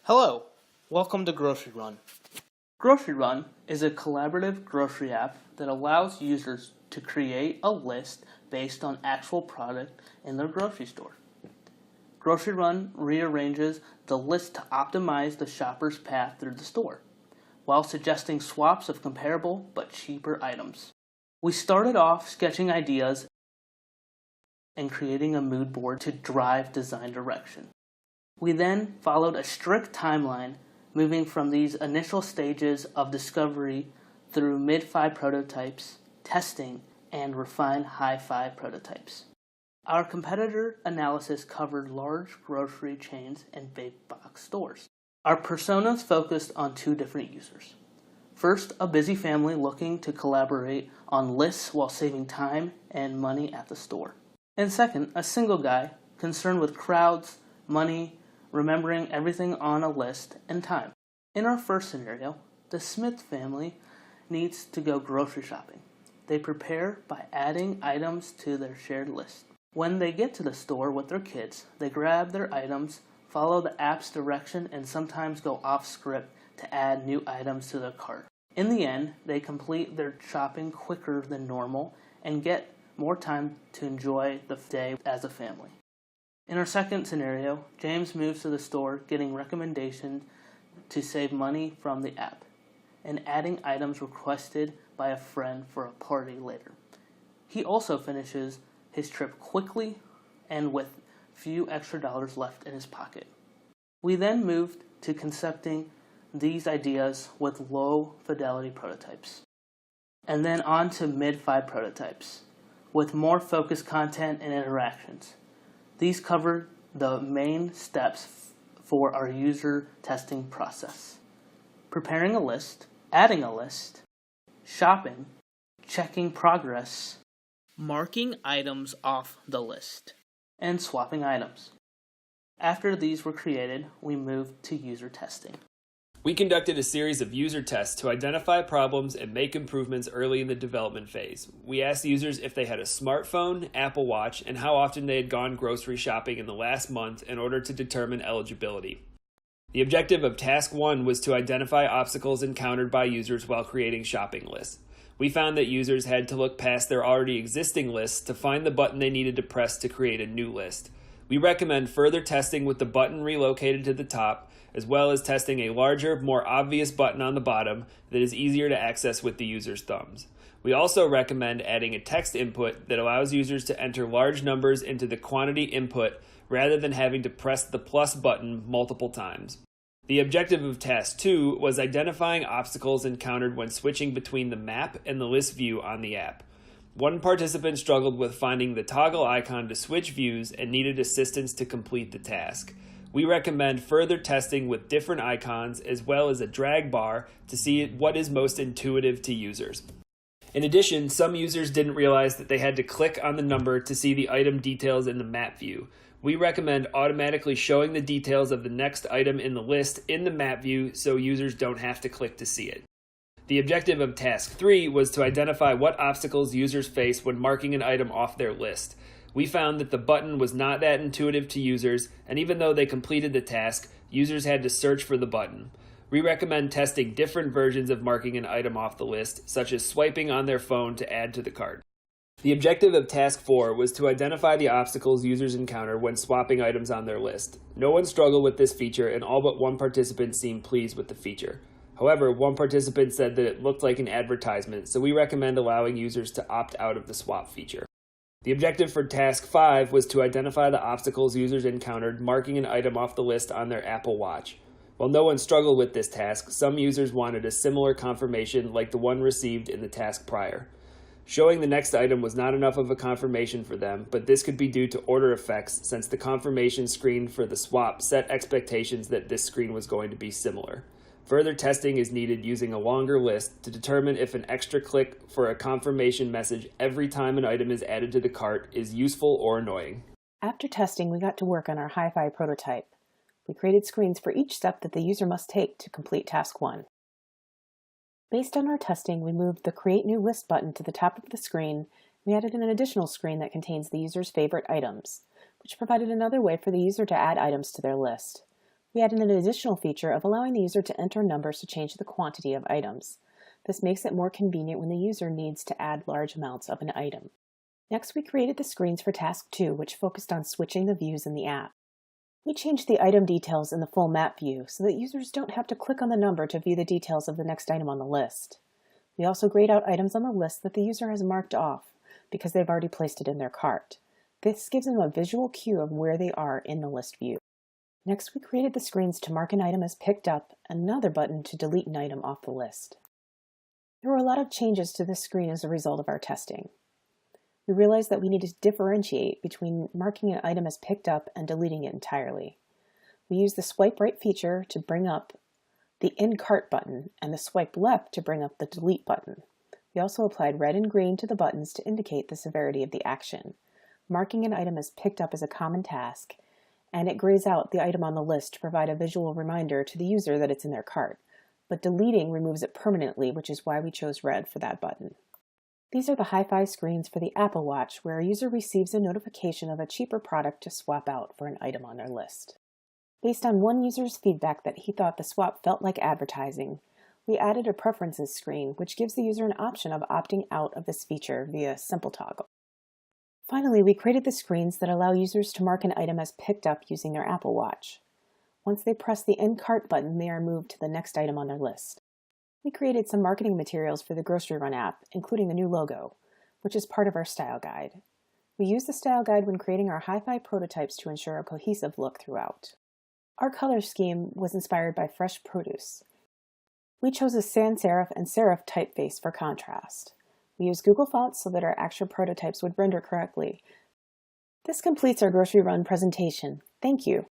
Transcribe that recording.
Hello, welcome to Grocery Run. Grocery Run is a collaborative grocery app that allows users to create a list based on actual product in their grocery store. Grocery Run rearranges the list to optimize the shopper's path through the store, while suggesting swaps of comparable but cheaper items. We started off sketching ideas and creating a mood board to drive design direction. We then followed a strict timeline, moving from these initial stages of discovery through mid-5 prototypes, testing, and refined high-5 prototypes. Our competitor analysis covered large grocery chains and big box stores. Our personas focused on two different users. First, a busy family looking to collaborate on lists while saving time and money at the store. And second, a single guy concerned with crowds, money, remembering everything on a list, and time. In our first scenario, the Smith family needs to go grocery shopping. They prepare by adding items to their shared list. When they get to the store with their kids, they grab their items, follow the app's direction, and sometimes go off script to add new items to their cart. In the end, they complete their shopping quicker than normal and get more time to enjoy the day as a family. In our second scenario, James moves to the store getting recommendations to save money from the app and adding items requested by a friend for a party later. He also finishes his trip quickly and with few extra dollars left in his pocket. We then moved to concepting these ideas with low fidelity prototypes, and then on to mid-5 prototypes with more focused content and interactions. These cover the main steps for our user testing process: preparing a list, adding a list, shopping, checking progress, marking items off the list, and swapping items. After these were created, we moved to user testing. We conducted a series of user tests to identify problems and make improvements early in the development phase. We asked users if they had a smartphone, Apple Watch, and how often they had gone grocery shopping in the last month in order to determine eligibility. The objective of Task 1 was to identify obstacles encountered by users while creating shopping lists. We found that users had to look past their already existing lists to find the button they needed to press to create a new list. We recommend further testing with the button relocated to the top, as well as testing a larger, more obvious button on the bottom that is easier to access with the user's thumbs. We also recommend adding a text input that allows users to enter large numbers into the quantity input rather than having to press the plus button multiple times. The objective of Task 2 was identifying obstacles encountered when switching between the map and the list view on the app. One participant struggled with finding the toggle icon to switch views and needed assistance to complete the task. We recommend further testing with different icons as well as a drag bar to see what is most intuitive to users. In addition, some users didn't realize that they had to click on the number to see the item details in the map view. We recommend automatically showing the details of the next item in the list in the map view so users don't have to click to see it. The objective of Task 3 was to identify what obstacles users face when marking an item off their list. We found that the button was not that intuitive to users, and even though they completed the task, users had to search for the button. We recommend testing different versions of marking an item off the list, such as swiping on their phone to add to the cart. The objective of Task 4 was to identify the obstacles users encounter when swapping items on their list. No one struggled with this feature, and all but one participant seemed pleased with the feature. However, one participant said that it looked like an advertisement, so we recommend allowing users to opt out of the swap feature. The objective for Task 5 was to identify the obstacles users encountered marking an item off the list on their Apple Watch. While no one struggled with this task, some users wanted a similar confirmation like the one received in the task prior. Showing the next item was not enough of a confirmation for them, but this could be due to order effects since the confirmation screen for the swap set expectations that this screen was going to be similar. Further testing is needed using a longer list to determine if an extra click for a confirmation message every time an item is added to the cart is useful or annoying. After testing, we got to work on our hi-fi prototype. We created screens for each step that the user must take to complete Task 1. Based on our testing, we moved the Create New List button to the top of the screen. We added an additional screen that contains the user's favorite items, which provided another way for the user to add items to their list. We added an additional feature of allowing the user to enter numbers to change the quantity of items. This makes it more convenient when the user needs to add large amounts of an item. Next, we created the screens for Task 2, which focused on switching the views in the app. We changed the item details in the full map view so that users don't have to click on the number to view the details of the next item on the list. We also grayed out items on the list that the user has marked off because they've already placed it in their cart. This gives them a visual cue of where they are in the list view. Next, we created the screens to mark an item as picked up and another button to delete an item off the list. There were a lot of changes to this screen as a result of our testing. We realized that we needed to differentiate between marking an item as picked up and deleting it entirely. We used the swipe right feature to bring up the In Cart button and the swipe left to bring up the Delete button. We also applied red and green to the buttons to indicate the severity of the action. Marking an item as picked up is a common task, and it grays out the item on the list to provide a visual reminder to the user that it's in their cart. But deleting removes it permanently, which is why we chose red for that button. These are the Hi-Fi screens for the Apple Watch, where a user receives a notification of a cheaper product to swap out for an item on their list. Based on one user's feedback that he thought the swap felt like advertising, we added a preferences screen, which gives the user an option of opting out of this feature via simple toggle. Finally, we created the screens that allow users to mark an item as picked up using their Apple Watch. Once they press the In Cart button, they are moved to the next item on their list. We created some marketing materials for the Grocery Run app, including the new logo, which is part of our style guide. We used the style guide when creating our Hi-Fi prototypes to ensure a cohesive look throughout. Our color scheme was inspired by fresh produce. We chose a sans serif and serif typeface for contrast. We used Google Fonts so that our actual prototypes would render correctly. This completes our Grocery Run presentation. Thank you.